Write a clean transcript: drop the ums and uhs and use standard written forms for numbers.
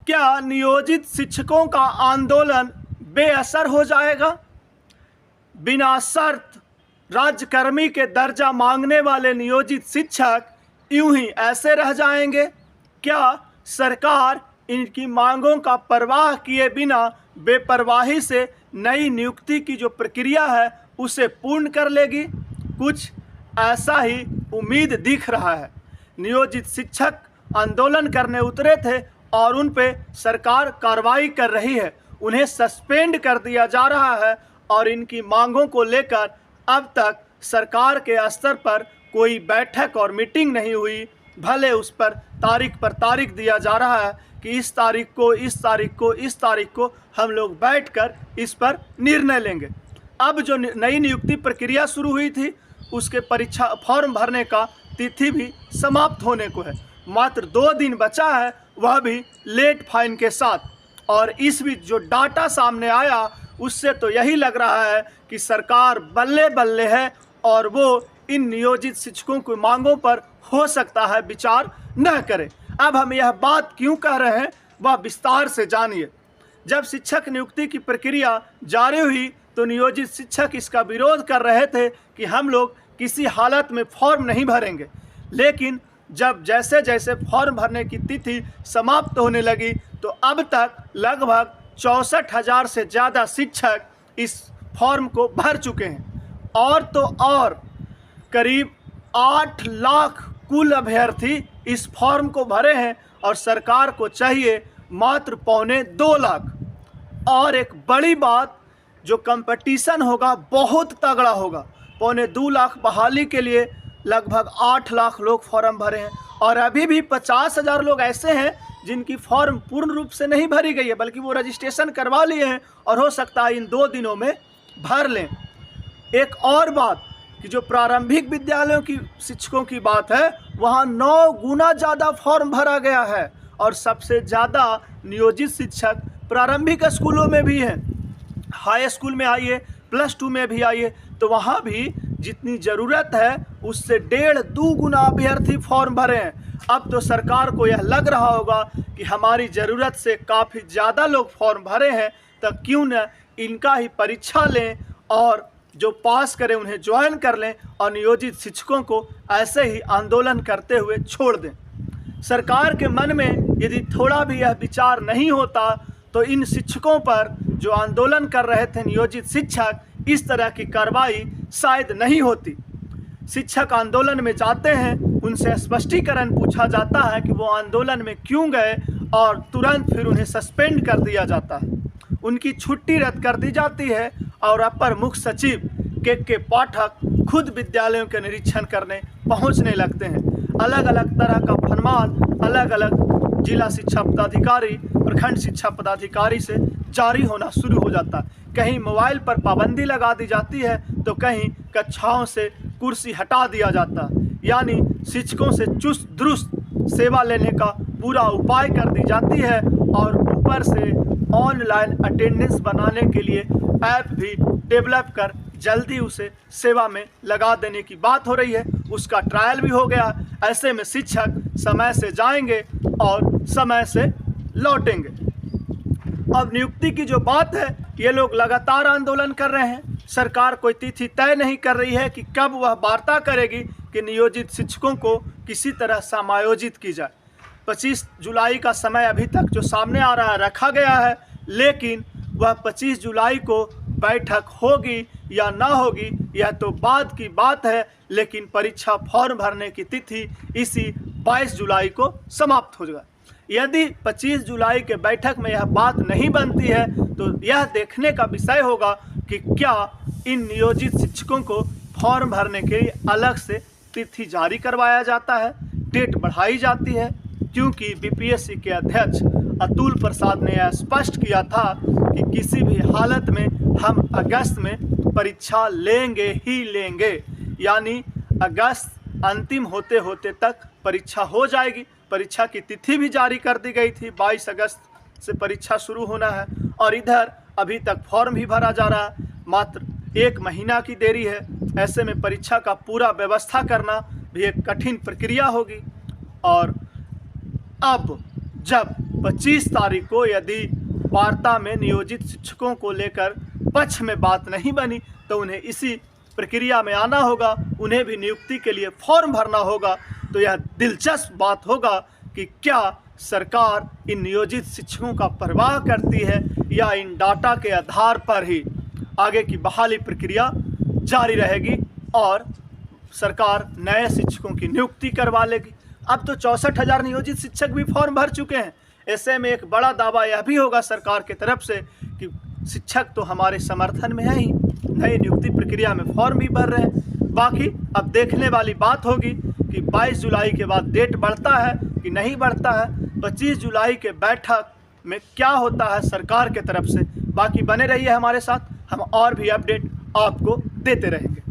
क्या नियोजित शिक्षकों का आंदोलन बेअसर हो जाएगा? बिना शर्त राज्यकर्मी के दर्जा मांगने वाले नियोजित शिक्षक यूं ही ऐसे रह जाएंगे? क्या सरकार इनकी मांगों का परवाह किए बिना बेपरवाही से नई नियुक्ति की जो प्रक्रिया है उसे पूर्ण कर लेगी? कुछ ऐसा ही उम्मीद दिख रहा है। नियोजित शिक्षक आंदोलन करने उतरे थे और उन पे सरकार कार्रवाई कर रही है, उन्हें सस्पेंड कर दिया जा रहा है और इनकी मांगों को लेकर अब तक सरकार के स्तर पर कोई बैठक और मीटिंग नहीं हुई। भले उस पर तारीख दिया जा रहा है कि इस तारीख को, इस तारीख को, इस तारीख को हम लोग बैठकर इस पर निर्णय लेंगे। अब जो नई नियुक्ति प्रक्रिया शुरू हुई थी उसके परीक्षा फॉर्म भरने का तिथि भी समाप्त होने को है। मात्र 2 दिन बचा है, वह भी लेट फाइन के साथ। और इस बीच जो डाटा सामने आया उससे तो यही लग रहा है कि सरकार बल्ले बल्ले है और वो इन नियोजित शिक्षकों की मांगों पर हो सकता है विचार न करे। अब हम यह बात क्यों कह रहे हैं वह विस्तार से जानिए। जब शिक्षक नियुक्ति की प्रक्रिया जारी हुई तो नियोजित शिक्षक इसका विरोध कर रहे थे कि हम लोग किसी हालत में फॉर्म नहीं भरेंगे। लेकिन जब जैसे जैसे फॉर्म भरने की तिथि समाप्त होने लगी तो अब तक लगभग 64,000 से ज़्यादा शिक्षक इस फॉर्म को भर चुके हैं और तो और करीब 8 लाख कुल अभ्यर्थी इस फॉर्म को भरे हैं और सरकार को चाहिए मात्र 2.25 लाख। और एक बड़ी बात, जो कंपटीशन होगा बहुत तगड़ा होगा। 2.25 लाख बहाली के लिए लगभग 8 लाख लोग फॉर्म भरे हैं और अभी भी 50,000 लोग ऐसे हैं जिनकी फॉर्म पूर्ण रूप से नहीं भरी गई है, बल्कि वो रजिस्ट्रेशन करवा लिए हैं और हो सकता है इन 2 दिनों में भर लें। एक और बात कि जो प्रारंभिक विद्यालयों की शिक्षकों की बात है, वहाँ 9 गुना ज़्यादा फॉर्म भरा गया है और सबसे ज़्यादा नियोजित शिक्षक प्रारंभिक स्कूलों में भी हैं। हाई स्कूल में आइए, +2 में भी आइए, तो वहाँ भी जितनी ज़रूरत है उससे 1.5-2 गुना अभ्यर्थी फॉर्म भरे हैं। अब तो सरकार को यह लग रहा होगा कि हमारी ज़रूरत से काफ़ी ज़्यादा लोग फॉर्म भरे हैं, तो क्यों न इनका ही परीक्षा लें और जो पास करें उन्हें ज्वाइन कर लें और नियोजित शिक्षकों को ऐसे ही आंदोलन करते हुए छोड़ दें। सरकार के मन में यदि थोड़ा भी यह विचार नहीं होता तो इन शिक्षकों पर जो आंदोलन कर रहे थे नियोजित शिक्षक, इस तरह की कार्रवाई शायद नहीं होती। शिक्षक आंदोलन में जाते हैं, उनसे स्पष्टीकरण पूछा जाता है कि वो आंदोलन में क्यों गए और तुरंत फिर उन्हें सस्पेंड कर दिया जाता है। उनकी छुट्टी रद्द कर दी जाती है और अपर मुख्य सचिव के पाठक खुद विद्यालयों के निरीक्षण करने पहुंचने लगते हैं। अलग अलग तरह का फरमान अलग अलग जिला शिक्षा पदाधिकारी, प्रखंड शिक्षा पदाधिकारी से जारी होना शुरू हो जाता है। कहीं मोबाइल पर पाबंदी लगा दी जाती है तो कहीं कक्षाओं से कुर्सी हटा दिया जाता है। यानी शिक्षकों से चुस्त दुरुस्त सेवा लेने का पूरा उपाय कर दी जाती है और ऊपर से ऑनलाइन अटेंडेंस बनाने के लिए ऐप भी डेवलप कर जल्दी उसे सेवा में लगा देने की बात हो रही है। उसका ट्रायल भी हो गया। ऐसे में शिक्षक समय से जाएंगे और समय से लौटेंगे। अब नियुक्ति की जो बात है, ये लोग लगातार आंदोलन कर रहे हैं। सरकार कोई तिथि तय नहीं कर रही है कि कब वह वार्ता करेगी कि नियोजित शिक्षकों को किसी तरह समायोजित की जाए। 25 जुलाई का समय अभी तक जो सामने आ रहा है रखा गया है, लेकिन वह 25 जुलाई को बैठक होगी या ना होगी यह तो बाद की बात है। लेकिन परीक्षा फॉर्म भरने की तिथि इसी 22 जुलाई को समाप्त हो जाएगा। यदि 25 जुलाई के बैठक में यह बात नहीं बनती है तो यह देखने का विषय होगा कि क्या इन नियोजित शिक्षकों को फॉर्म भरने के लिए अलग से तिथि जारी करवाया जाता है, डेट बढ़ाई जाती है। क्योंकि बीपीएससी के अध्यक्ष अतुल प्रसाद ने यह स्पष्ट किया था कि किसी भी हालत में हम अगस्त में परीक्षा लेंगे ही लेंगे। यानी अगस्त अंतिम होते होते तक परीक्षा हो जाएगी। परीक्षा की तिथि भी जारी कर दी गई थी, 22 अगस्त से परीक्षा शुरू होना है और इधर अभी तक फॉर्म भी भरा जा रहा है। मात्र 1 महीना की देरी है। ऐसे में परीक्षा का पूरा व्यवस्था करना भी एक कठिन प्रक्रिया होगी। और अब जब 25 तारीख को यदि वार्ता में नियोजित शिक्षकों को लेकर पक्ष में बात नहीं बनी तो उन्हें इसी प्रक्रिया में आना होगा, उन्हें भी नियुक्ति के लिए फॉर्म भरना होगा। तो यह दिलचस्प बात होगा कि क्या सरकार इन नियोजित शिक्षकों का परवाह करती है या इन डाटा के आधार पर ही आगे की बहाली प्रक्रिया जारी रहेगी और सरकार नए शिक्षकों की नियुक्ति करवा लेगी। अब तो 64,000 नियोजित शिक्षक भी फॉर्म भर चुके हैं। ऐसे में एक बड़ा दावा यह भी होगा सरकार की तरफ से कि शिक्षक तो हमारे समर्थन में है ही, नई नियुक्ति प्रक्रिया में फॉर्म भी भर रहे हैं। बाकी अब देखने वाली बात होगी कि 22 जुलाई के बाद डेट बढ़ता है कि नहीं बढ़ता है। 25 जुलाई के बैठक में क्या होता है सरकार के तरफ से। बाकी बने रहिए हमारे साथ, हम और भी अपडेट आपको देते रहेंगे।